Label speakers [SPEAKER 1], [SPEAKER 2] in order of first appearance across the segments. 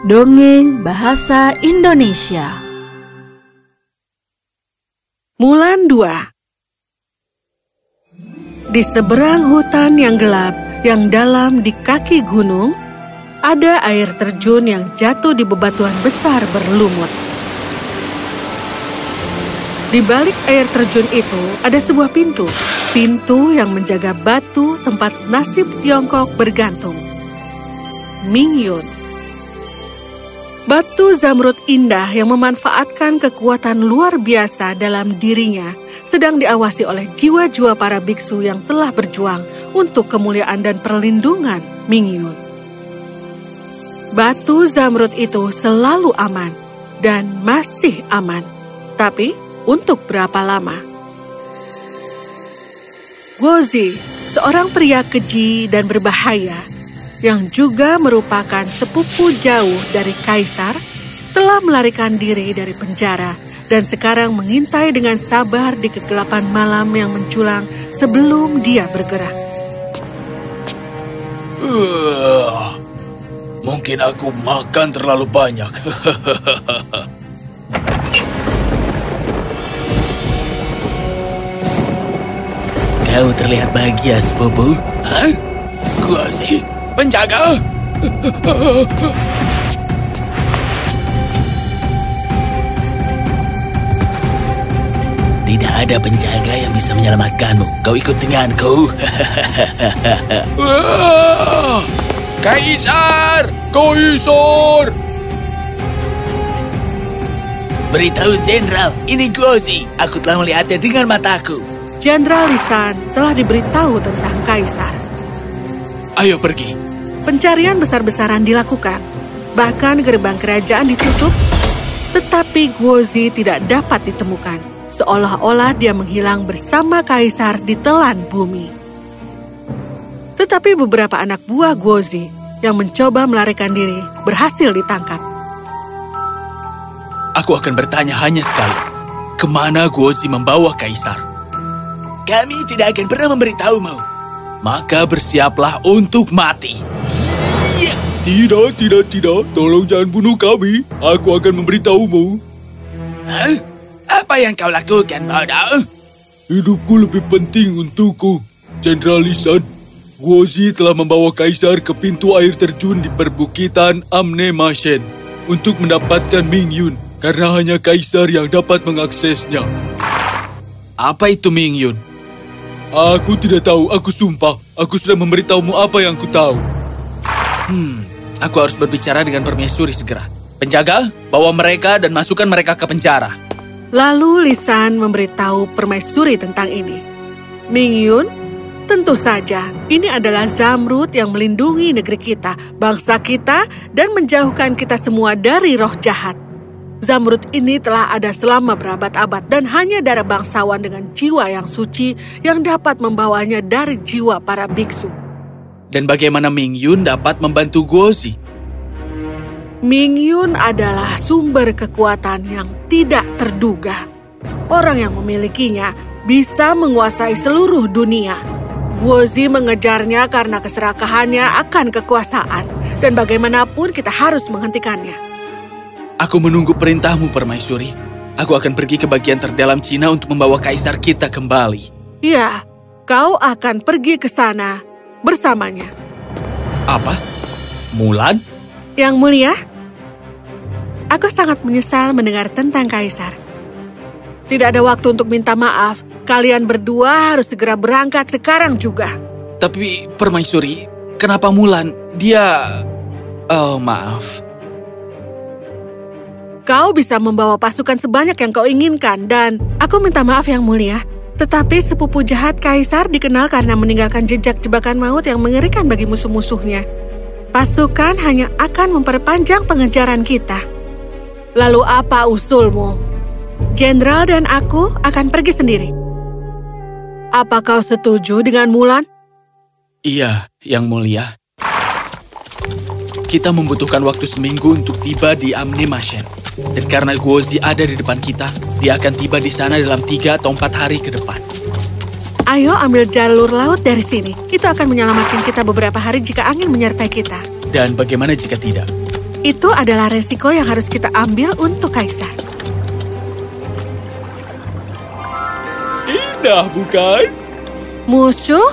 [SPEAKER 1] Dongeng Bahasa Indonesia.
[SPEAKER 2] Mulan 2. Di seberang hutan yang gelap, yang dalam di kaki gunung, ada air terjun yang jatuh di bebatuan besar berlumut. Di balik air terjun itu ada sebuah pintu yang menjaga batu tempat nasib Tiongkok bergantung. Ming Yun. Batu zamrud indah yang memanfaatkan kekuatan luar biasa dalam dirinya sedang diawasi oleh jiwa-jiwa para biksu yang telah berjuang untuk kemuliaan dan perlindungan Ming Yun. Batu zamrud itu selalu aman dan masih aman. Tapi untuk berapa lama? Guozi, seorang pria keji dan berbahaya, yang juga merupakan sepupu jauh dari kaisar, telah melarikan diri dari penjara dan sekarang mengintai dengan sabar di kegelapan malam yang menjulang sebelum dia bergerak.
[SPEAKER 3] Mungkin aku makan terlalu banyak.
[SPEAKER 4] Kau terlihat bahagia, sepupu.
[SPEAKER 3] Hah? Gua sih penjaga.
[SPEAKER 4] Tidak ada penjaga yang bisa menyelamatkanmu. Kau ikut denganku.
[SPEAKER 3] Kaisar! Kaisar!
[SPEAKER 4] Beritahu Jenderal, ini Guozi. Aku telah melihatnya dengan mataku.
[SPEAKER 2] Jenderal Lisan telah diberitahu tentang kaisar.
[SPEAKER 3] Ayo pergi.
[SPEAKER 2] Pencarian besar-besaran dilakukan. Bahkan gerbang kerajaan ditutup, tetapi Guozi tidak dapat ditemukan. Seolah-olah dia menghilang bersama kaisar di telan bumi. Tetapi beberapa anak buah Guozi yang mencoba melarikan diri berhasil ditangkap.
[SPEAKER 3] Aku akan bertanya hanya sekali. Kemana Guozi membawa kaisar?
[SPEAKER 4] Kami tidak akan pernah memberitahumu.
[SPEAKER 3] Maka bersiaplah untuk mati.
[SPEAKER 5] Tidak. Tolong jangan bunuh kami. Aku akan memberitahumu.
[SPEAKER 4] Hah? Apa yang kau lakukan, bodoh?
[SPEAKER 5] Hidupku lebih penting untukku. Jenderal Lisan, Guozi telah membawa kaisar ke pintu air terjun di perbukitan Amne Mashen untuk mendapatkan Ming Yun, karena hanya kaisar yang dapat mengaksesnya.
[SPEAKER 3] Apa itu Ming Yun?
[SPEAKER 5] Aku tidak tahu, aku sumpah. Aku sudah memberitahumu apa yang ku tahu.
[SPEAKER 3] Aku harus berbicara dengan permaisuri segera. Penjaga, bawa mereka dan masukkan mereka ke penjara.
[SPEAKER 2] Lalu Lisan memberitahu permaisuri tentang ini. Ming Yun, tentu saja ini adalah zamrud yang melindungi negeri kita, bangsa kita, dan menjauhkan kita semua dari roh jahat. Zamrud ini telah ada selama berabad-abad dan hanya darah bangsawan dengan jiwa yang suci yang dapat membawanya dari jiwa para biksu.
[SPEAKER 3] Dan bagaimana Ming Yun dapat membantu Guozi?
[SPEAKER 2] Ming Yun adalah sumber kekuatan yang tidak terduga. Orang yang memilikinya bisa menguasai seluruh dunia. Guozi mengejarnya karena keserakahannya akan kekuasaan, dan bagaimanapun kita harus menghentikannya.
[SPEAKER 3] Aku menunggu perintahmu, permaisuri. Aku akan pergi ke bagian terdalam Cina untuk membawa kaisar kita kembali.
[SPEAKER 2] Ya, kau akan pergi ke sana bersamanya.
[SPEAKER 3] Apa? Mulan?
[SPEAKER 2] Yang mulia, aku sangat menyesal mendengar tentang kaisar. Tidak ada waktu untuk minta maaf. Kalian berdua harus segera berangkat sekarang juga.
[SPEAKER 3] Tapi, permaisuri, kenapa Mulan? Dia... Oh, maaf.
[SPEAKER 2] Kau bisa membawa pasukan sebanyak yang kau inginkan, dan aku minta maaf yang mulia. Tetapi sepupu jahat kaisar dikenal karena meninggalkan jejak jebakan maut yang mengerikan bagi musuh-musuhnya. Pasukan hanya akan memperpanjang pengejaran kita. Lalu apa usulmu? Jenderal dan aku akan pergi sendiri. Apa kau setuju dengan Mulan?
[SPEAKER 3] Iya, yang mulia. Kita membutuhkan waktu seminggu untuk tiba di Amne Mashen. Dan karena Guozi ada di depan kita, dia akan tiba di sana dalam 3 atau 4 hari ke depan.
[SPEAKER 2] Ayo ambil jalur laut dari sini. Itu akan menyelamatkan kita beberapa hari jika angin menyertai kita.
[SPEAKER 3] Dan bagaimana jika tidak?
[SPEAKER 2] Itu adalah resiko yang harus kita ambil untuk Kaisar.
[SPEAKER 5] Indah, bukan?
[SPEAKER 2] Musuh?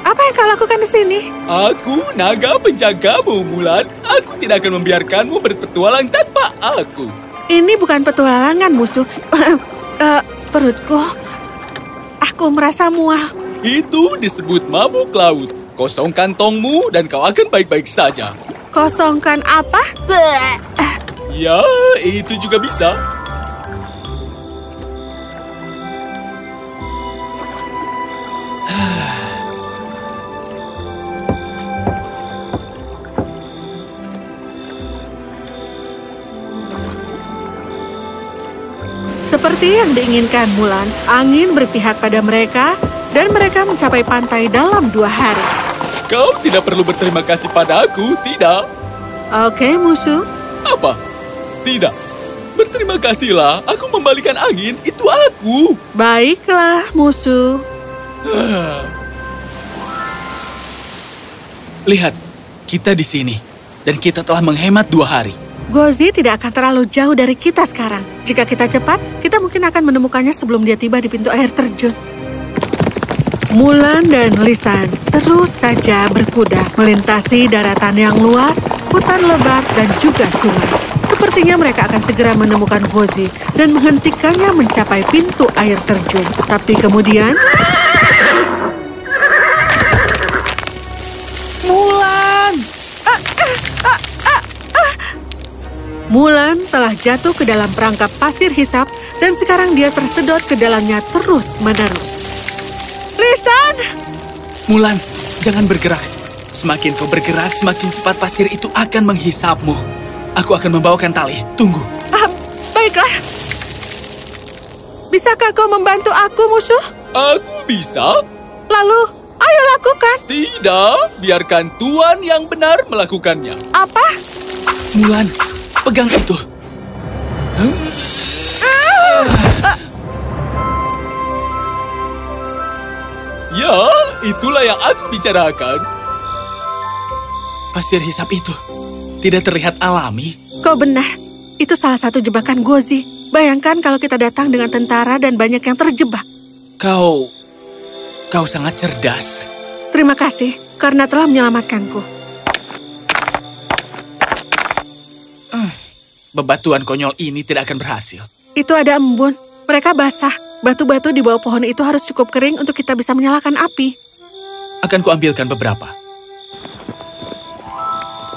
[SPEAKER 2] Apa yang kau lakukan di sini?
[SPEAKER 5] Aku naga penjagamu, Mulan. Aku tidak akan membiarkanmu berpetualang tanpa aku.
[SPEAKER 2] Ini bukan petualangan, musuh. Perutku. Aku merasa mual.
[SPEAKER 5] Itu disebut mabuk laut. Kosong kantongmu dan kau akan baik-baik saja.
[SPEAKER 2] Kosongkan apa?
[SPEAKER 5] Ya, itu juga bisa.
[SPEAKER 2] Seperti yang diinginkan Mulan, angin berpihak pada mereka dan mereka mencapai pantai dalam 2 hari.
[SPEAKER 5] Kau tidak perlu berterima kasih padaku, tidak?
[SPEAKER 2] Oke, musuh.
[SPEAKER 5] Apa? Tidak. Berterima kasihlah, aku membalikan angin, itu aku.
[SPEAKER 2] Baiklah, musuh.
[SPEAKER 3] Lihat, kita di sini. Dan kita telah menghemat 2 hari.
[SPEAKER 2] Gozi tidak akan terlalu jauh dari kita sekarang. Jika kita cepat, kita mungkin akan menemukannya sebelum dia tiba di pintu air terjun. Mulan dan Lisan terus saja berkuda, melintasi daratan yang luas, hutan lebat, dan juga sungai. Sepertinya mereka akan segera menemukan Gozi dan menghentikannya mencapai pintu air terjun. Tapi kemudian... Mulan! Mulan telah jatuh ke dalam perangkap pasir hisap dan sekarang dia tersedot ke dalamnya terus-menerus. Lisan!
[SPEAKER 3] Mulan, jangan bergerak. Semakin kau bergerak, semakin cepat pasir itu akan menghisapmu. Aku akan membawakan tali. Tunggu.
[SPEAKER 2] Baiklah. Bisakah kau membantu aku, musuh?
[SPEAKER 5] Aku bisa?
[SPEAKER 2] Lalu, ayo lakukan.
[SPEAKER 5] Tidak, biarkan Tuan yang benar melakukannya.
[SPEAKER 2] Apa?
[SPEAKER 3] Mulan, pegang itu.
[SPEAKER 5] Ya, itulah yang aku bicarakan.
[SPEAKER 3] Pasir hisap itu tidak terlihat alami.
[SPEAKER 2] Kau benar. Itu salah satu jebakan Gozi. Bayangkan kalau kita datang dengan tentara dan banyak yang terjebak.
[SPEAKER 3] Kau sangat cerdas.
[SPEAKER 2] Terima kasih karena telah menyelamatkanku.
[SPEAKER 3] Bebatuan konyol ini tidak akan berhasil.
[SPEAKER 2] Itu ada embun. Mereka basah. Batu-batu di bawah pohon itu harus cukup kering untuk kita bisa menyalakan api.
[SPEAKER 3] Akan kuambilkan beberapa.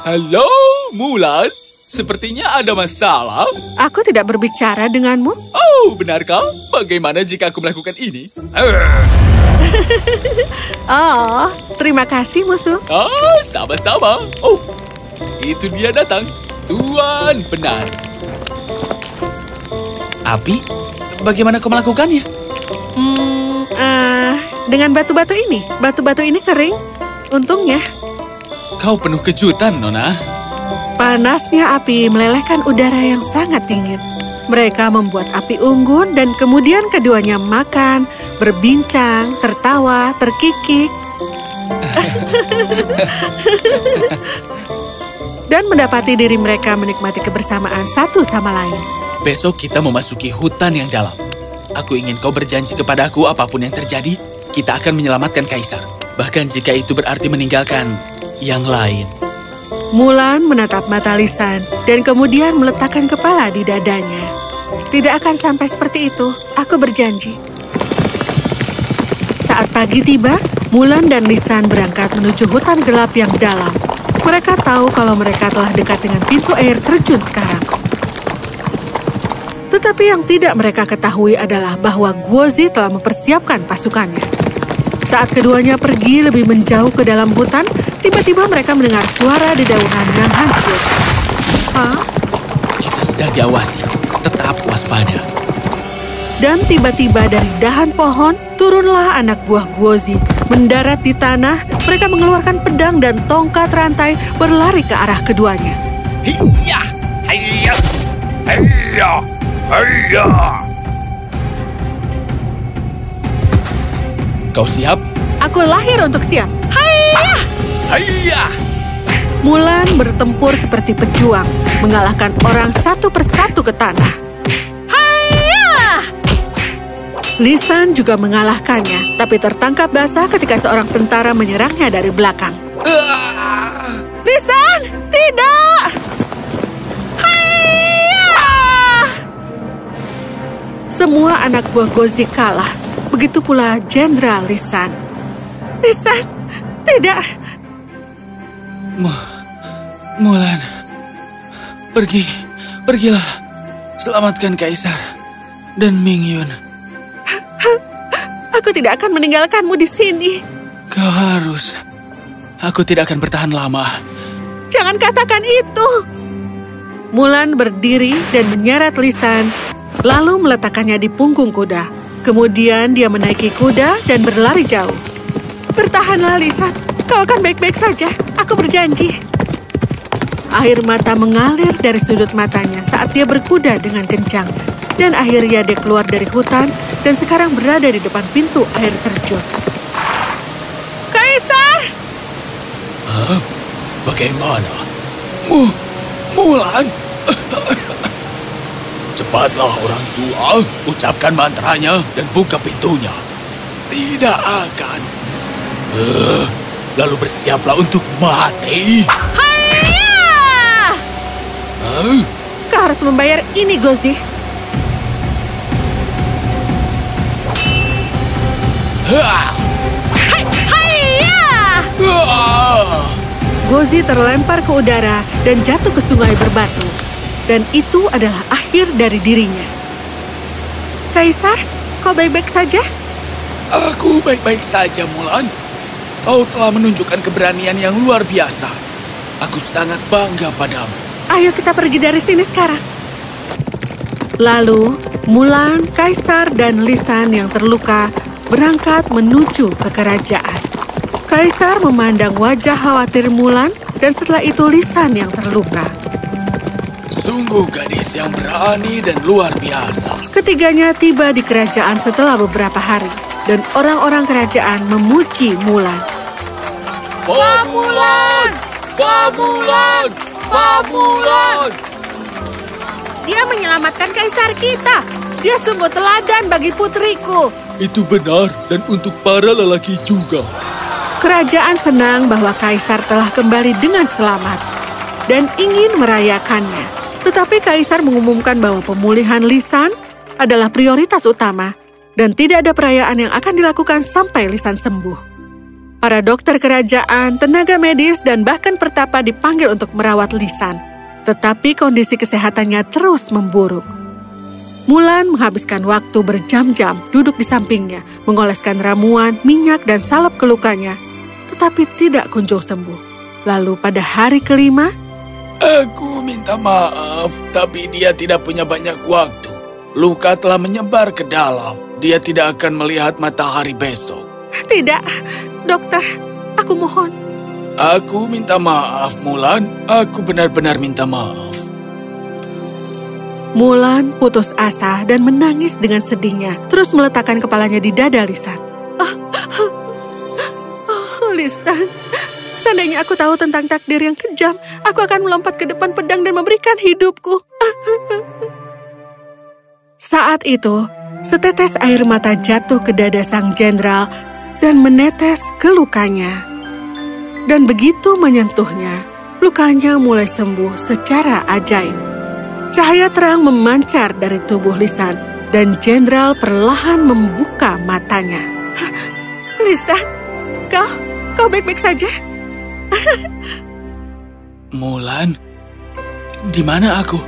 [SPEAKER 5] Halo, Mulan. Sepertinya ada masalah.
[SPEAKER 2] Aku tidak berbicara denganmu.
[SPEAKER 5] Oh, benarkah? Bagaimana jika aku melakukan ini?
[SPEAKER 2] Oh, terima kasih, musuh.
[SPEAKER 5] Sama-sama. Oh, itu dia datang. Tuan, benar.
[SPEAKER 3] Api? Bagaimana kau melakukannya?
[SPEAKER 2] Dengan batu-batu ini. Batu-batu ini kering. Untungnya.
[SPEAKER 3] Kau penuh kejutan, Nona.
[SPEAKER 2] Panasnya api melelehkan udara yang sangat dingin. Mereka membuat api unggun dan kemudian keduanya makan, berbincang, tertawa, terkikik. Dan mendapati diri mereka menikmati kebersamaan satu sama lain.
[SPEAKER 3] Besok kita memasuki hutan yang dalam. Aku ingin kau berjanji kepadaku apapun yang terjadi, kita akan menyelamatkan Kaisar. Bahkan jika itu berarti meninggalkan yang lain.
[SPEAKER 2] Mulan menatap mata Lisan dan kemudian meletakkan kepala di dadanya. Tidak akan sampai seperti itu, aku berjanji. Saat pagi tiba, Mulan dan Lisan berangkat menuju hutan gelap yang dalam. Mereka tahu kalau mereka telah dekat dengan pintu air terjun sekarang. Tetapi yang tidak mereka ketahui adalah bahwa Guozi telah mempersiapkan pasukannya. Saat keduanya pergi lebih menjauh ke dalam hutan, tiba-tiba mereka mendengar suara dedaunan yang hancur.
[SPEAKER 3] Kita sedang diawasi, tetap waspada.
[SPEAKER 2] Dan tiba-tiba dari dahan pohon, turunlah anak buah Guozi. Mendarat di tanah, mereka mengeluarkan pedang dan tongkat rantai berlari ke arah keduanya.
[SPEAKER 4] Hiya! Hiya! Hiya! Hiya!
[SPEAKER 3] Kau siap?
[SPEAKER 2] Aku lahir untuk siap. Hayya!
[SPEAKER 3] Hayya!
[SPEAKER 2] Mulan bertempur seperti pejuang, mengalahkan orang satu persatu ke tanah. Haiya! Lisan juga mengalahkannya, tapi tertangkap basah ketika seorang tentara menyerangnya dari belakang. Lisan, tidak! Haiya! Semua anak buah Gozi kalah, begitu pula Jenderal Lisan. Lisan, tidak!
[SPEAKER 3] Mulan, pergilah. Selamatkan Kaisar dan Ming Yun.
[SPEAKER 2] Aku tidak akan meninggalkanmu di sini.
[SPEAKER 3] Kau harus. Aku tidak akan bertahan lama.
[SPEAKER 2] Jangan katakan itu. Mulan berdiri dan menyeret Lisan, lalu meletakkannya di punggung kuda. Kemudian dia menaiki kuda dan berlari jauh. Bertahanlah, Lisan. Kau akan baik-baik saja. Aku berjanji. Air mata mengalir dari sudut matanya saat dia berkuda dengan kencang. Dan akhirnya dia keluar dari hutan dan sekarang berada di depan pintu air terjun. Kaisar!
[SPEAKER 3] Bagaimana? Mulan? Cepatlah orang tua, ucapkan mantranya dan buka pintunya. Tidak akan. Lalu bersiaplah untuk mati.
[SPEAKER 2] Haiya! Kau harus membayar ini, Gozi. Haiya! Gozi terlempar ke udara dan jatuh ke sungai berbatu. Dan itu adalah akhir dari dirinya. Kaisar, kau baik-baik saja?
[SPEAKER 3] Aku baik-baik saja, Mulan. Kau telah menunjukkan keberanian yang luar biasa. Aku sangat bangga padamu.
[SPEAKER 2] Ayo kita pergi dari sini sekarang. Lalu, Mulan, Kaisar, dan Lisan yang terluka berangkat menuju ke kerajaan. Kaisar memandang wajah khawatir Mulan dan setelah itu Lisan yang terluka.
[SPEAKER 3] Sungguh gadis yang berani dan luar biasa.
[SPEAKER 2] Ketiganya tiba di kerajaan setelah beberapa hari dan orang-orang kerajaan memuji Mulan.
[SPEAKER 5] Famulan! Famulan! Famulan!
[SPEAKER 2] Dia menyelamatkan kaisar kita. Dia sungguh teladan bagi putriku.
[SPEAKER 5] Itu benar dan untuk para lelaki juga.
[SPEAKER 2] Kerajaan senang bahwa kaisar telah kembali dengan selamat dan ingin merayakannya. Tetapi kaisar mengumumkan bahwa pemulihan Lisan adalah prioritas utama dan tidak ada perayaan yang akan dilakukan sampai Lisan sembuh. Para dokter kerajaan, tenaga medis, dan bahkan pertapa dipanggil untuk merawat Lisan. Tetapi kondisi kesehatannya terus memburuk. Mulan menghabiskan waktu berjam-jam duduk di sampingnya, mengoleskan ramuan, minyak, dan salep ke lukanya, tetapi tidak kunjung sembuh. Lalu pada hari kelima,
[SPEAKER 3] Aku minta maaf, tapi dia tidak punya banyak waktu. Luka telah menyebar ke dalam. Dia tidak akan melihat matahari besok.
[SPEAKER 2] tidak, dokter, aku mohon.
[SPEAKER 3] Aku minta maaf, Mulan. Aku benar-benar minta maaf.
[SPEAKER 2] Mulan putus asa dan menangis dengan sedihnya, terus meletakkan kepalanya di dada Lisan. Lisan, seandainya aku tahu tentang takdir yang kejam, aku akan melompat ke depan pedang dan memberikan hidupku. Saat itu, setetes air mata jatuh ke dada sang jenderal dan menetes ke lukanya. Dan begitu menyentuhnya, lukanya mulai sembuh secara ajaib. Cahaya terang memancar dari tubuh Lisan, dan jenderal perlahan membuka matanya. Lisan, kau baik-baik saja?
[SPEAKER 3] Mulan, di mana aku?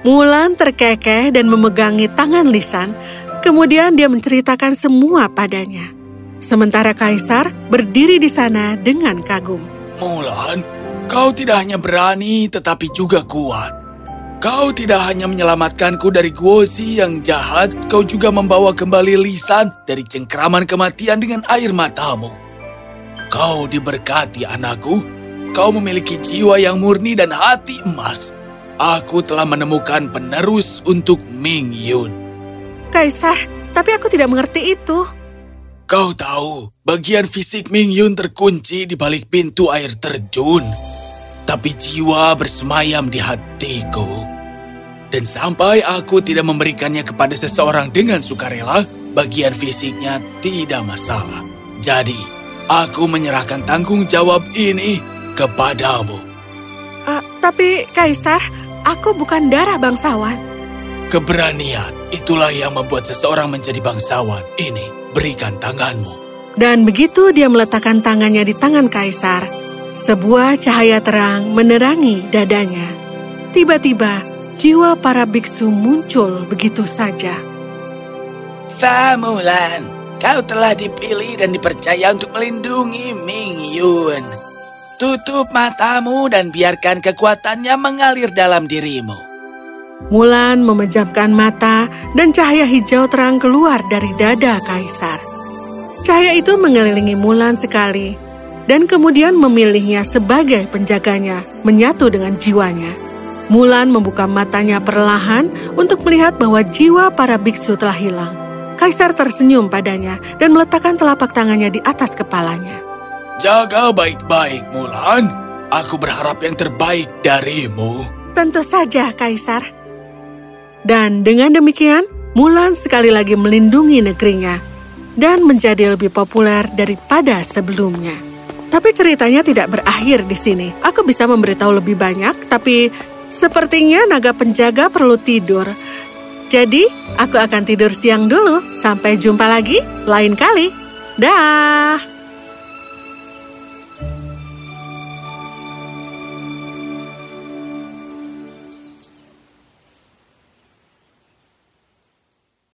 [SPEAKER 2] Mulan terkekeh dan memegangi tangan Lisan, kemudian dia menceritakan semua padanya. Sementara Kaisar berdiri di sana dengan kagum.
[SPEAKER 3] Mulan, kau tidak hanya berani tetapi juga kuat. Kau tidak hanya menyelamatkanku dari Guozi yang jahat, kau juga membawa kembali Lisan dari cengkraman kematian dengan air matamu. Kau diberkati, anakku. Kau memiliki jiwa yang murni dan hati emas. Aku telah menemukan penerus untuk Ming Yun.
[SPEAKER 2] Kaisar, tapi aku tidak mengerti itu.
[SPEAKER 3] Kau tahu, bagian fisik Ming Yun terkunci di balik pintu air terjun. tetapi jiwa bersemayam di hatiku. Dan sampai aku tidak memberikannya kepada seseorang dengan sukarela, bagian fisiknya tidak masalah. Jadi, aku menyerahkan tanggung jawab ini kepadamu.
[SPEAKER 2] Tapi, Kaisar, aku bukan darah bangsawan.
[SPEAKER 3] Keberanian, itulah yang membuat seseorang menjadi bangsawan. Ini, berikan tanganmu.
[SPEAKER 2] Dan begitu dia meletakkan tangannya di tangan Kaisar, sebuah cahaya terang menerangi dadanya. Tiba-tiba, jiwa para biksu muncul begitu saja.
[SPEAKER 4] Fa Mulan, kau telah dipilih dan dipercaya untuk melindungi Ming Yun. Tutup matamu dan biarkan kekuatannya mengalir dalam dirimu.
[SPEAKER 2] Mulan memejamkan mata dan cahaya hijau terang keluar dari dada Kaisar. Cahaya itu mengelilingi Mulan sekali dan kemudian memilihnya sebagai penjaganya, menyatu dengan jiwanya. Mulan membuka matanya perlahan untuk melihat bahwa jiwa para biksu telah hilang. Kaisar tersenyum padanya dan meletakkan telapak tangannya di atas kepalanya.
[SPEAKER 3] Jaga baik-baik, Mulan. Aku berharap yang terbaik darimu.
[SPEAKER 2] Tentu saja, Kaisar. Dan dengan demikian, Mulan sekali lagi melindungi negerinya dan menjadi lebih populer daripada sebelumnya. Tapi ceritanya tidak berakhir di sini. Aku bisa memberitahu lebih banyak, tapi sepertinya naga penjaga perlu tidur. Jadi, aku akan tidur siang dulu. Sampai jumpa lagi lain kali. Dah.